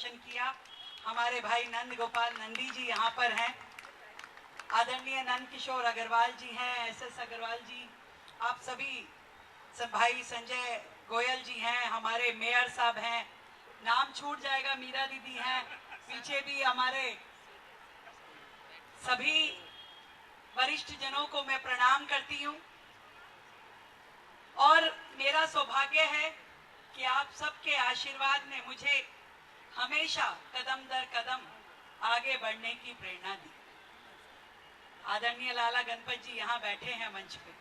दर्शन किया। हमारे भाई नंद गोपाल नंदी जी यहाँ पर हैं, आदरणीय नंद किशोर अग्रवाल जी हैं, एसएस अग्रवाल जी, आप सभी सब भाई संजय गोयल जी हैं, हमारे मेयर साहब हैं, नाम छूट जाएगा, मीरा दीदी हैं, पीछे भी हमारे सभी वरिष्ठ जनों को मैं प्रणाम करती हूँ। और मेरा सौभाग्य है कि आप सबके आशीर्वाद ने मुझे हमेशा कदम दर कदम आगे बढ़ने की प्रेरणा दी। आदरणीय लाला गणपत जी यहाँ बैठे हैं मंच पे,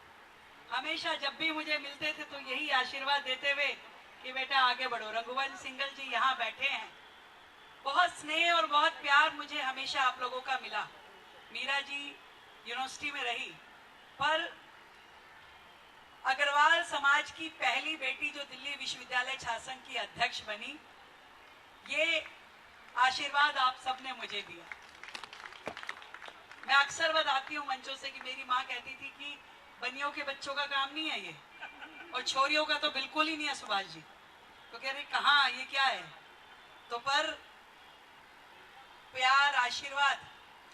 हमेशा जब भी मुझे मिलते थे तो यही आशीर्वाद देते हुए कि बेटा आगे बढ़ो। रघुवंश सिंगल जी यहाँ बैठे हैं, बहुत स्नेह और बहुत प्यार मुझे हमेशा आप लोगों का मिला। मीरा जी यूनिवर्सिटी में रही, पर अग्रवाल समाज की पहली बेटी जो दिल्ली विश्वविद्यालय छात्र संघ की अध्यक्ष बनी, ये आशीर्वाद आप सबने मुझे दिया। मैं अक्सर बताती हूँ मंचों से कि मेरी माँ कहती थी कि बनियों के बच्चों का काम नहीं है ये, और छोरियों का तो बिल्कुल ही नहीं है सुभाष जी। तो कह रही कहाँ, ये क्या है? तो पर प्यार, आशीर्वाद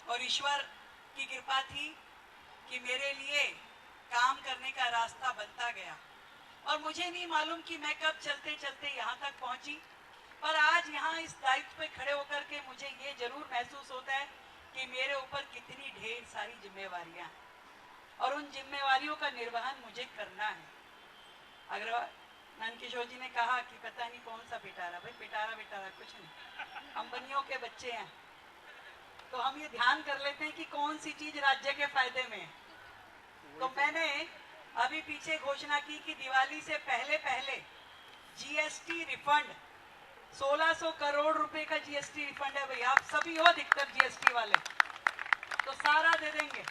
और ईश्वर की कृपा थी कि मेरे लिए काम करने का रास्ता बनता गया। और मुझे नहीं मालूम कि मैं कब चलते चलते यहाँ तक पहुंची, पर आज यहाँ इस दायित्व पे खड़े होकर के मुझे ये जरूर महसूस होता है कि मेरे ऊपर कितनी ढेर सारी जिम्मेवारियां हैं और उन जिम्मेवारियों का निर्वहन मुझे करना है। अगर नंद किशोर जी ने कहा कि पता नहीं कौन सा पिटारा, भाई पिटारा बिटारा कुछ नहीं, हम बनियों के बच्चे हैं, तो हम ये ध्यान कर लेते हैं कि कौन सी चीज राज्य के फायदे में है। तो मैंने अभी पीछे घोषणा की कि दिवाली से पहले पहले जीएसटी रिफंड 1600 करोड़ रुपए का जीएसटी रिफंड है। भाई आप सभी हो अधिकतर जीएसटी वाले, तो सारा दे देंगे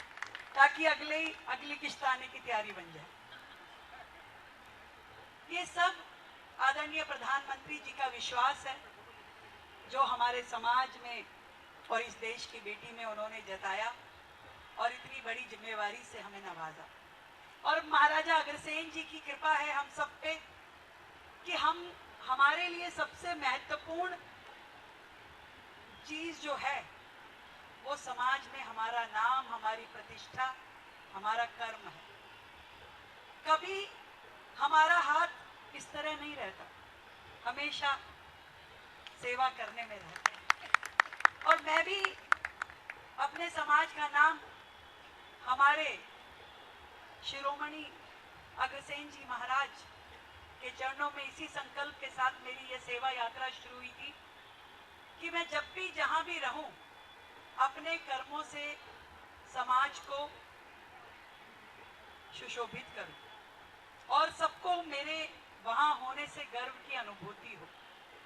ताकि अगली किश्त आने की तैयारी बन जाए। ये सब आदरणीय प्रधानमंत्री जी का विश्वास है जो हमारे समाज में और इस देश की बेटी में उन्होंने जताया और इतनी बड़ी जिम्मेवारी से हमें नवाजा। और महाराजा अग्रसेन जी की कृपा है हम सब पे कि हमारे लिए सबसे महत्वपूर्ण चीज जो है वो समाज में हमारा नाम, हमारी प्रतिष्ठा, हमारा कर्म है। कभी हमारा हाथ इस तरह नहीं रहता, हमेशा सेवा करने में रहता है। और मैं भी अपने समाज का नाम हमारे शिरोमणि अग्रसेन जी महाराज के चरणों में इसी संकल्प के साथ मेरी ये सेवा यात्रा शुरू हुई थी कि मैं जब भी जहां भी रहूं अपने कर्मों से समाज को सुशोभित करूं और सबको मेरे वहां होने से गर्व की अनुभूति हो।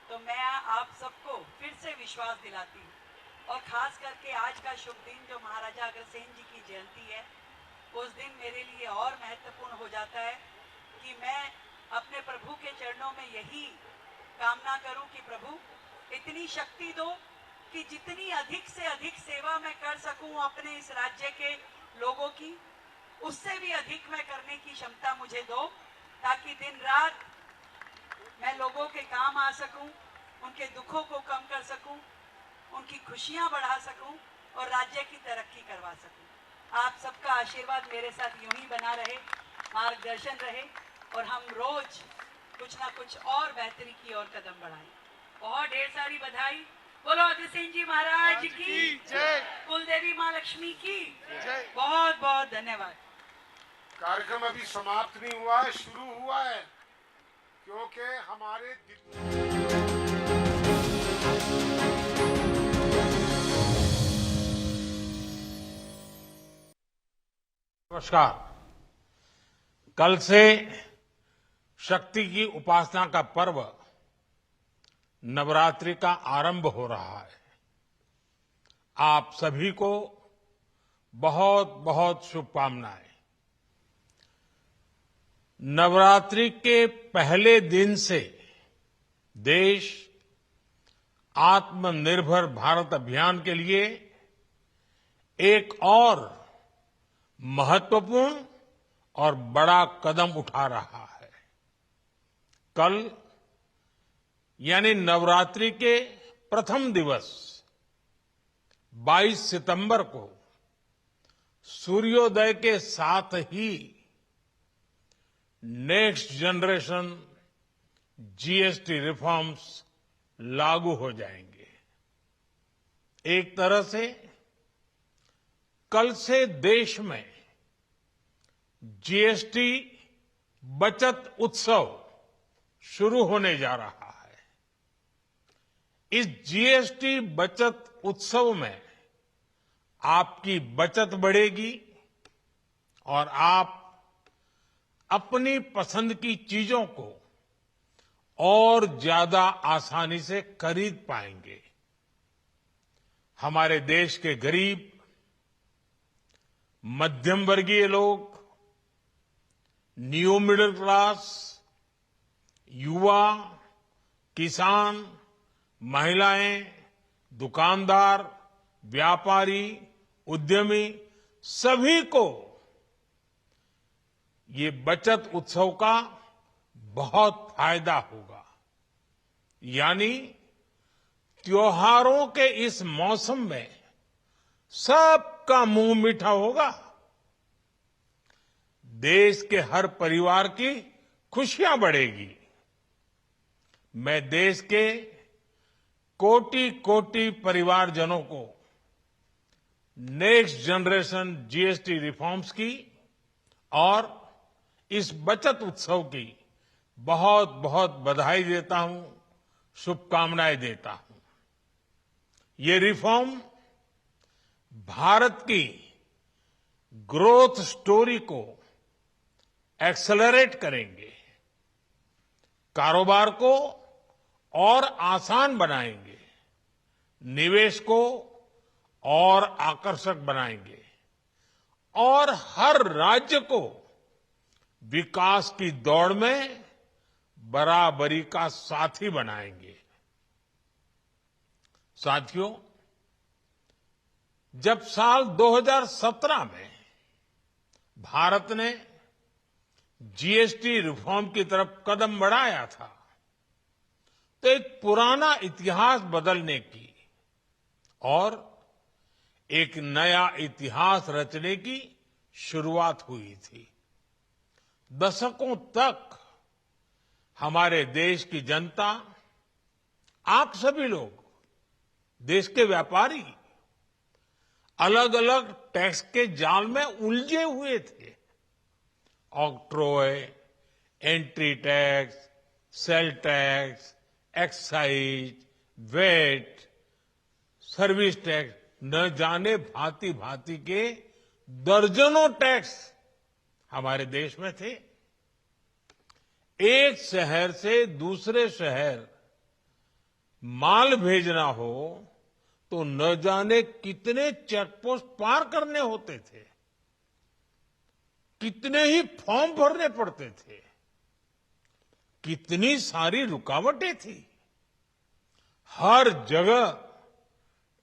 तो मैं आप सबको फिर से विश्वास दिलाती हूँ और खास करके आज का शुभ दिन जो महाराजा अग्रसेन जी की जयंती है, उस दिन मेरे लिए और महत्वपूर्ण हो जाता है कि मैं अपने प्रभु के चरणों में यही कामना करूं कि प्रभु इतनी शक्ति दो कि जितनी अधिक से अधिक सेवा मैं कर सकूं अपने इस राज्य के लोगों की, उससे भी अधिक मैं करने की क्षमता मुझे दो, ताकि दिन रात मैं लोगों के काम आ सकूं, उनके दुखों को कम कर सकूं, उनकी खुशियां बढ़ा सकूं और राज्य की तरक्की करवा सकूं। आप सबका आशीर्वाद मेरे साथ यूं ही बना रहे, मार्गदर्शन रहे और हम रोज कुछ ना कुछ और बेहतरी की ओर कदम बढ़ाएं। बहुत ढेर सारी बधाई। बोलो अग्रसेन जी महाराज की जय, कुलदेवी माँ लक्ष्मी की जय। बहुत बहुत धन्यवाद। कार्यक्रम अभी समाप्त नहीं हुआ है, शुरू हुआ है, क्योंकि हमारे नमस्कार। कल से शक्ति की उपासना का पर्व नवरात्रि का आरंभ हो रहा है। आप सभी को बहुत बहुत शुभकामनाएं। नवरात्रि के पहले दिन से देश आत्मनिर्भर भारत अभियान के लिए एक और महत्वपूर्ण और बड़ा कदम उठा रहा है। कल यानी नवरात्रि के प्रथम दिवस 22 सितंबर को सूर्योदय के साथ ही नेक्स्ट जनरेशन जीएसटी रिफॉर्म्स लागू हो जाएंगे। एक तरह से कल से देश में जीएसटी बचत उत्सव शुरू होने जा रहा है। इस जीएसटी बचत उत्सव में आपकी बचत बढ़ेगी और आप अपनी पसंद की चीजों को और ज्यादा आसानी से खरीद पाएंगे। हमारे देश के गरीब, मध्यम वर्गीय लोग, न्यू मिडिल क्लास, युवा, किसान, महिलाएं, दुकानदार, व्यापारी, उद्यमी, सभी को ये बचत उत्सव का बहुत फायदा होगा। यानी त्योहारों के इस मौसम में सबका मुंह मीठा होगा। देश के हर परिवार की खुशियां बढ़ेगी। मैं देश के कोटि कोटि परिवारजनों को नेक्स्ट जनरेशन जीएसटी रिफॉर्म्स की और इस बचत उत्सव की बहुत बहुत बधाई देता हूं, शुभकामनाएं देता हूं। ये रिफॉर्म भारत की ग्रोथ स्टोरी को एक्सेलरेट करेंगे, कारोबार को और आसान बनाएंगे, निवेश को और आकर्षक बनाएंगे और हर राज्य को विकास की दौड़ में बराबरी का साथी बनाएंगे। साथियों, जब साल 2017 में भारत ने जीएसटी रिफॉर्म की तरफ कदम बढ़ाया था, तो एक पुराना इतिहास बदलने की और एक नया इतिहास रचने की शुरुआत हुई थी। दशकों तक हमारे देश की जनता, आप सभी लोग, देश के व्यापारी अलग अलग टैक्स के जाल में उलझे हुए थे। Octroi, entry tax, sale tax, excise, VAT, service tax, न जाने भांति भांति के दर्जनों टैक्स हमारे देश में थे। एक शहर से दूसरे शहर माल भेजना हो तो न जाने कितने चेकपोस्ट पार करने होते थे, कितने ही फॉर्म भरने पड़ते थे, कितनी सारी रुकावटें थी। हर जगह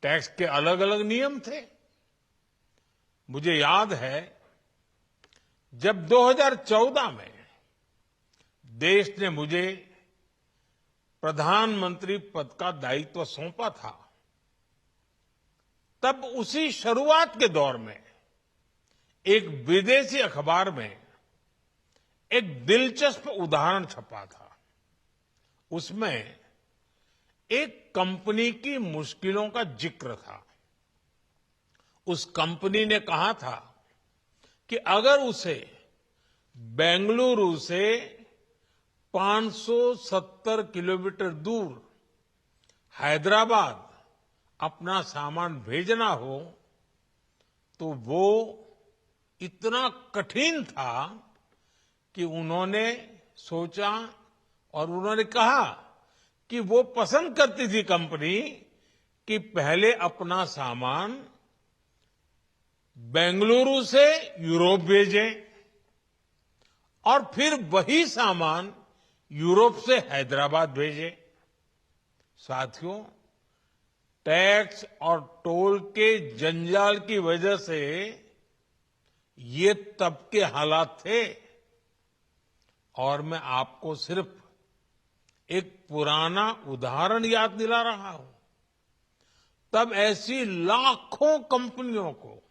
टैक्स के अलग अलग नियम थे। मुझे याद है जब 2014 में देश ने मुझे प्रधानमंत्री पद का दायित्व सौंपा था, तब उसी शुरुआत के दौर में एक विदेशी अखबार में एक दिलचस्प उदाहरण छपा था। उसमें एक कंपनी की मुश्किलों का जिक्र था। उस कंपनी ने कहा था कि अगर उसे बेंगलुरु से 570 किलोमीटर दूर हैदराबाद अपना सामान भेजना हो तो वो इतना कठिन था कि उन्होंने सोचा और उन्होंने कहा कि वो पसंद करती थी कंपनी कि पहले अपना सामान बेंगलुरु से यूरोप भेजे और फिर वही सामान यूरोप से हैदराबाद भेजे। साथियों, टैक्स और टोल के जंजाल की वजह से ये तब के हालात थे और मैं आपको सिर्फ एक पुराना उदाहरण याद दिला रहा हूं। तब ऐसी लाखों कंपनियों को,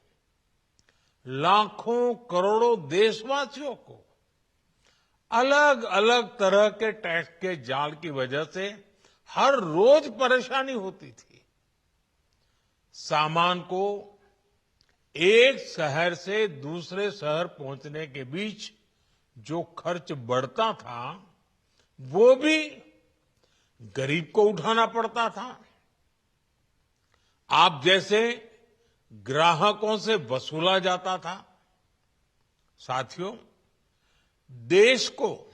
लाखों करोड़ों देशवासियों को अलग अलग तरह के टैक्स के जाल की वजह से हर रोज परेशानी होती थी। सामान को एक शहर से दूसरे शहर पहुंचने के बीच जो खर्च बढ़ता था, वो भी गरीब को उठाना पड़ता था। आप जैसे ग्राहकों से वसूला जाता था। साथियों, देश को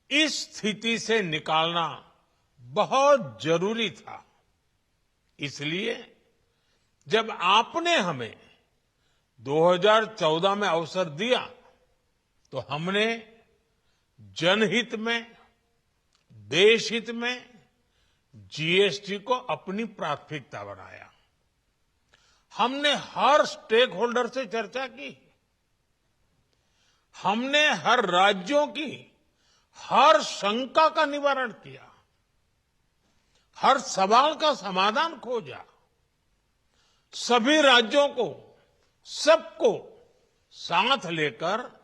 इस स्थिति से निकालना बहुत जरूरी था। इसलिए जब आपने हमें 2014 में अवसर दिया, तो हमने जनहित में, देशहित में जीएसटी को अपनी प्राथमिकता बनाया। हमने हर स्टेक होल्डर से चर्चा की। हमने हर राज्यों की हर शंका का निवारण किया, हर सवाल का समाधान खोजा। सभी राज्यों को, सबको साथ लेकर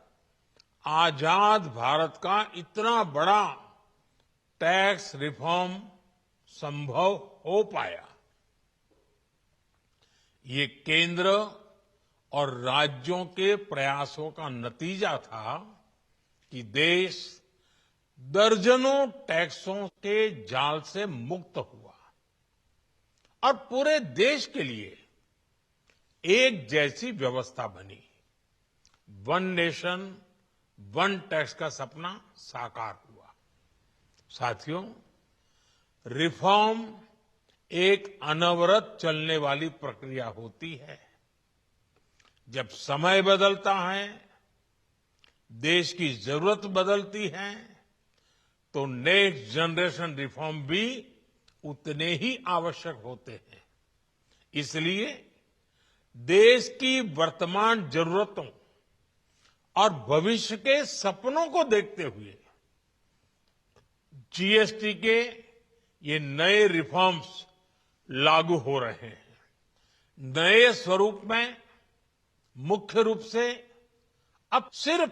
आजाद भारत का इतना बड़ा टैक्स रिफॉर्म संभव हो पाया। ये केंद्र और राज्यों के प्रयासों का नतीजा था कि देश दर्जनों टैक्सों के जाल से मुक्त हुआ और पूरे देश के लिए एक जैसी व्यवस्था बनी। वन नेशन वन टैक्स का सपना साकार हुआ। साथियों, रिफॉर्म एक अनवरत चलने वाली प्रक्रिया होती है। जब समय बदलता है, देश की जरूरत बदलती है, तो नेक्स्ट जनरेशन रिफॉर्म भी उतने ही आवश्यक होते हैं। इसलिए देश की वर्तमान जरूरतों और भविष्य के सपनों को देखते हुए जीएसटी के ये नए रिफॉर्म्स लागू हो रहे हैं। नए स्वरूप में मुख्य रूप से अब सिर्फ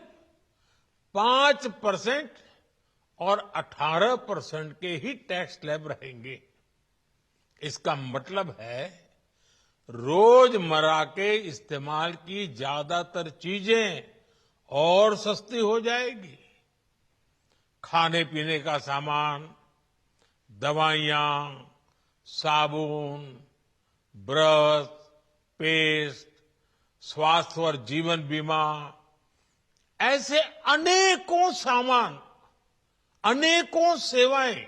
5% और 18% के ही टैक्स स्लैब रहेंगे। इसका मतलब है रोजमर्रा के इस्तेमाल की ज्यादातर चीजें और सस्ती हो जाएगी। खाने पीने का सामान, दवाइयां, साबुन, ब्रश, पेस्ट, स्वास्थ्य और जीवन बीमा, ऐसे अनेकों सामान, अनेकों सेवाएं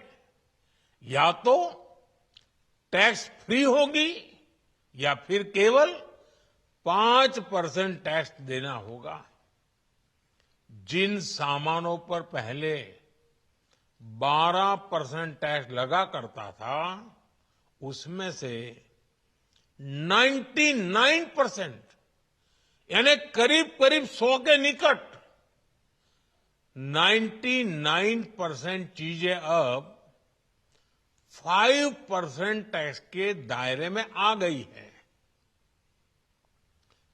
या तो टैक्स फ्री होगी या फिर केवल 5% टैक्स देना होगा। जिन सामानों पर पहले 12% टैक्स लगा करता था, उसमें से 99% यानी करीब करीब 100 के निकट 99% चीजें अब 5% टैक्स के दायरे में आ गई है।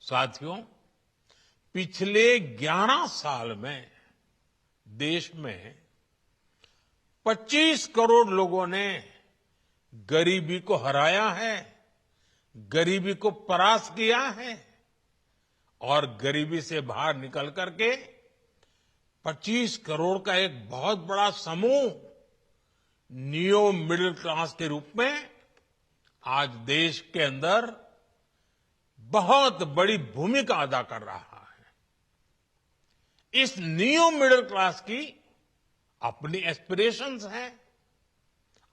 साथियों, पिछले 11 साल में देश में 25 करोड़ लोगों ने गरीबी को हराया है, गरीबी को परास्त किया है और गरीबी से बाहर निकल करके 25 करोड़ का एक बहुत बड़ा समूह नियो मिडिल क्लास के रूप में आज देश के अंदर बहुत बड़ी भूमिका अदा कर रहा है। इस नियो मिडिल क्लास की अपनी एस्पिरेशंस हैं,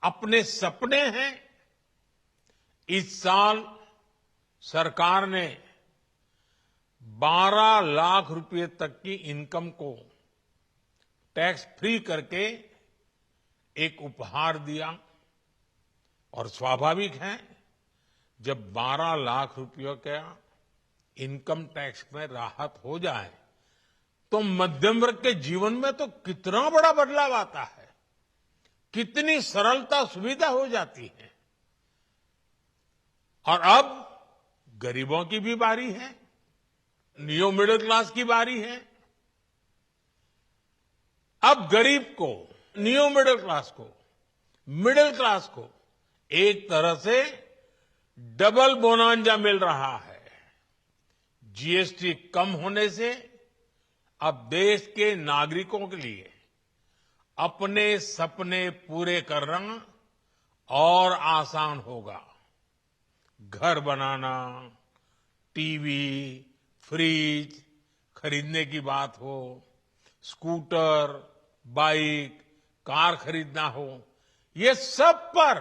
अपने सपने हैं। इस साल सरकार ने 12 लाख रुपए तक की इनकम को टैक्स फ्री करके एक उपहार दिया और स्वाभाविक है, जब 12 लाख रुपयों का इनकम टैक्स में राहत हो जाए तो मध्यम वर्ग के जीवन में तो कितना बड़ा बदलाव आता है, कितनी सरलता सुविधा हो जाती है। और अब गरीबों की भी बारी है, न्यू मिडिल क्लास की बारी है। अब गरीब को, न्यू मिडिल क्लास को एक तरह से डबल बोनांजा मिल रहा है। जीएसटी कम होने से अब देश के नागरिकों के लिए अपने सपने पूरे करना और आसान होगा। घर बनाना, टीवी, फ्रिज खरीदने की बात हो, स्कूटर, बाइक, कार खरीदना हो, ये सब पर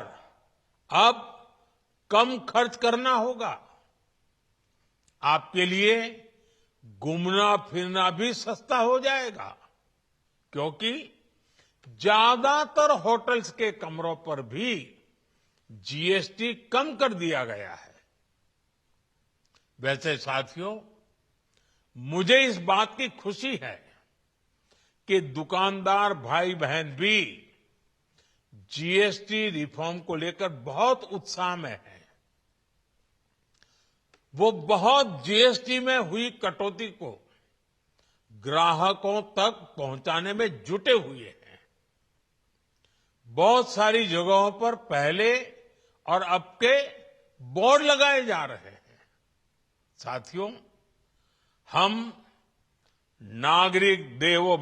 अब कम खर्च करना होगा। आपके लिए घूमना फिरना भी सस्ता हो जाएगा, क्योंकि ज्यादातर होटल्स के कमरों पर भी जीएसटी कम कर दिया गया है। वैसे साथियों, मुझे इस बात की खुशी है कि दुकानदार भाई बहन भी जीएसटी रिफॉर्म को लेकर बहुत उत्साह में हैं। वो बहुत जीएसटी में हुई कटौती को ग्राहकों तक पहुंचाने में जुटे हुए हैं। बहुत सारी जगहों पर पहले और अब के बोर्ड लगाए जा रहे हैं। साथियों, हम नागरिक देवो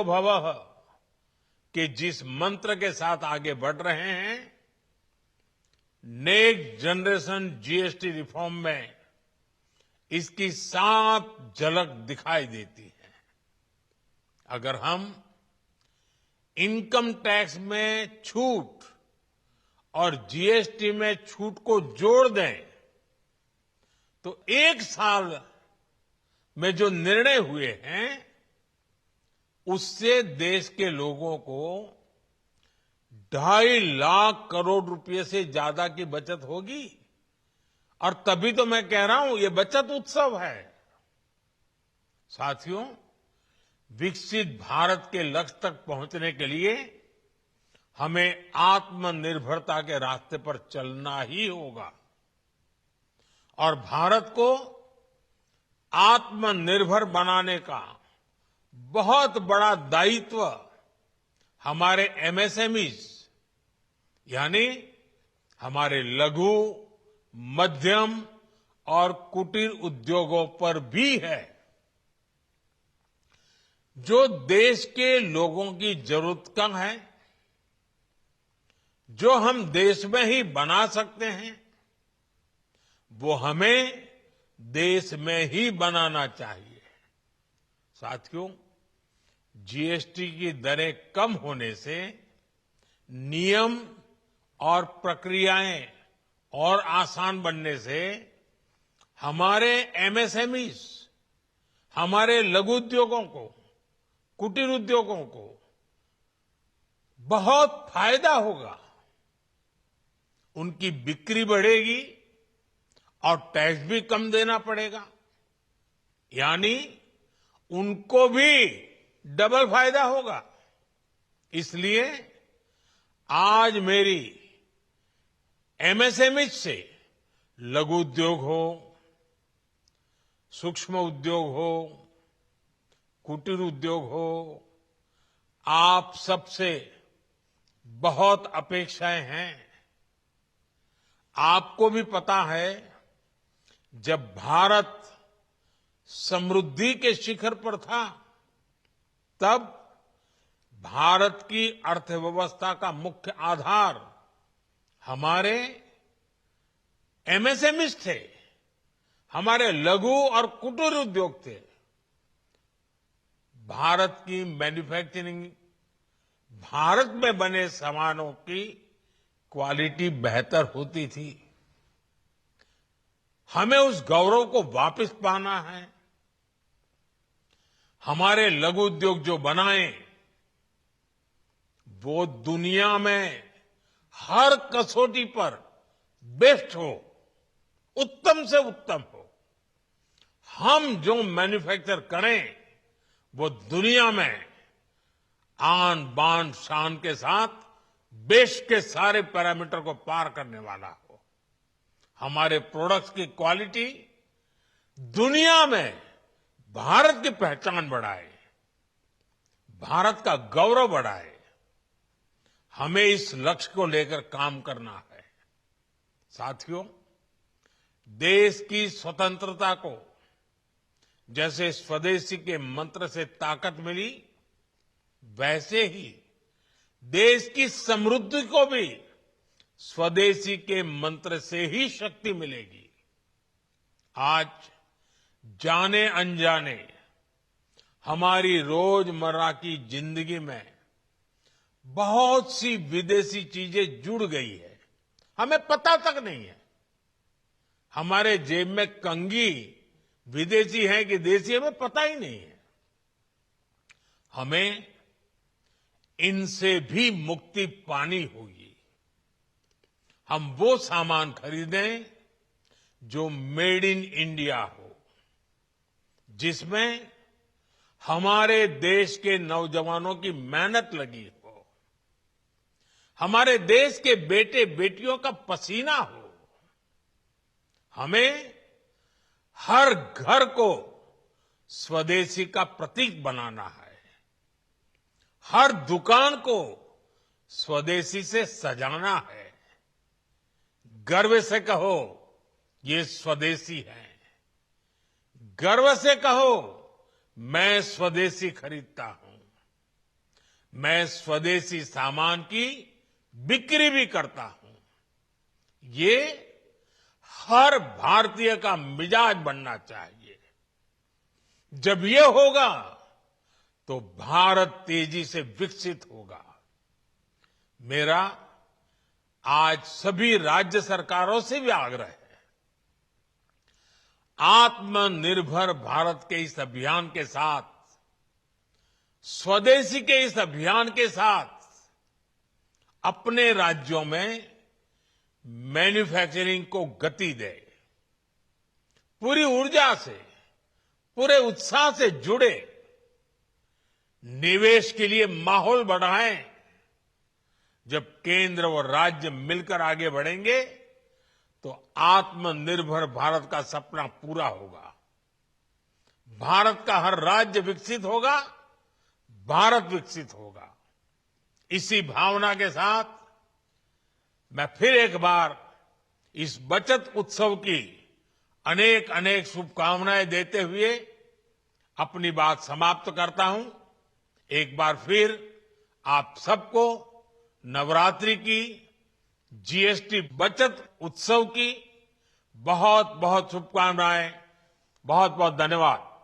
भवः के जिस मंत्र के साथ आगे बढ़ रहे हैं, नेक्स्ट जनरेशन जीएसटी रिफॉर्म में इसकी साफ झलक दिखाई देती है। अगर हम इनकम टैक्स में छूट और जीएसटी में छूट को जोड़ दें, तो एक साल में जो निर्णय हुए हैं, उससे देश के लोगों को 2.5 लाख करोड़ रुपए से ज्यादा की बचत होगी। और तभी तो मैं कह रहा हूं, ये बचत उत्सव है। साथियों, विकसित भारत के लक्ष्य तक पहुंचने के लिए हमें आत्मनिर्भरता के रास्ते पर चलना ही होगा। और भारत को आत्मनिर्भर बनाने का बहुत बड़ा दायित्व हमारे एमएसएमईज, यानी हमारे लघु, मध्यम और कुटीर उद्योगों पर भी है, जो देश के लोगों की जरूरत का है, जो हम देश में ही बना सकते हैं, वो हमें देश में ही बनाना चाहिए। साथियों, जीएसटी की दरें कम होने से नियम और प्रक्रियाएं और आसान बनने से हमारे एमएसएमईज, हमारे लघु उद्योगों को, कुटीर उद्योगों को बहुत फायदा होगा। उनकी बिक्री बढ़ेगी और टैक्स भी कम देना पड़ेगा, यानी उनको भी डबल फायदा होगा। इसलिए आज मेरी एमएसएमई से लघु उद्योग हो, सूक्ष्म उद्योग हो, कुटीर उद्योग हो, आप सबसे बहुत अपेक्षाएं हैं। आपको भी पता है, जब भारत समृद्धि के शिखर पर था, तब भारत की अर्थव्यवस्था का मुख्य आधार हमारे एमएसएमईज थे, हमारे लघु और कुटीर उद्योग थे। भारत की मैन्युफैक्चरिंग, भारत में बने सामानों की क्वालिटी बेहतर होती थी। हमें उस गौरव को वापस पाना है। हमारे लघु उद्योग जो बनाए, वो दुनिया में हर कसौटी पर बेस्ट हो, उत्तम से उत्तम हो। हम जो मैन्युफैक्चर करें, वो दुनिया में आन बान शान के साथ देश के सारे पैरामीटर को पार करने वाला हो, हमारे प्रोडक्ट्स की क्वालिटी दुनिया में भारत की पहचान बढ़ाए, भारत का गौरव बढ़ाए। हमें इस लक्ष्य को लेकर काम करना है। साथियों, देश की स्वतंत्रता को जैसे स्वदेशी के मंत्र से ताकत मिली, वैसे ही देश की समृद्धि को भी स्वदेशी के मंत्र से ही शक्ति मिलेगी। आज जाने अनजाने हमारी रोजमर्रा की जिंदगी में बहुत सी विदेशी चीजें जुड़ गई है, हमें पता तक नहीं है। हमारे जेब में कंघी विदेशी है कि देसी, हमें पता ही नहीं है। हमें इनसे भी मुक्ति पानी होगी। हम वो सामान खरीदें जो मेड इन इंडिया हो, जिसमें हमारे देश के नौजवानों की मेहनत लगी हो, हमारे देश के बेटे बेटियों का पसीना हो। हमें हर घर को स्वदेशी का प्रतीक बनाना है, हर दुकान को स्वदेशी से सजाना है। गर्व से कहो ये स्वदेशी है, गर्व से कहो मैं स्वदेशी खरीदता हूं, मैं स्वदेशी सामान की बिक्री भी करता हूं। ये हर भारतीय का मिजाज बनना चाहिए। जब ये होगा तो भारत तेजी से विकसित होगा। मेरा आज सभी राज्य सरकारों से भी आग्रह है, आत्मनिर्भर भारत के इस अभियान के साथ, स्वदेशी के इस अभियान के साथ अपने राज्यों में मैन्युफैक्चरिंग को गति दे, पूरी ऊर्जा से, पूरे उत्साह से जुड़े, निवेश के लिए माहौल बढ़ाएं। जब केंद्र और राज्य मिलकर आगे बढ़ेंगे तो आत्मनिर्भर भारत का सपना पूरा होगा। भारत का हर राज्य विकसित होगा, भारत विकसित होगा। इसी भावना के साथ मैं फिर एक बार इस बचत उत्सव की अनेक अनेक शुभकामनाएं देते हुए अपनी बात समाप्त करता हूं। एक बार फिर आप सबको नवरात्रि की, जीएसटी बचत उत्सव की बहुत बहुत शुभकामनाएं। बहुत बहुत धन्यवाद।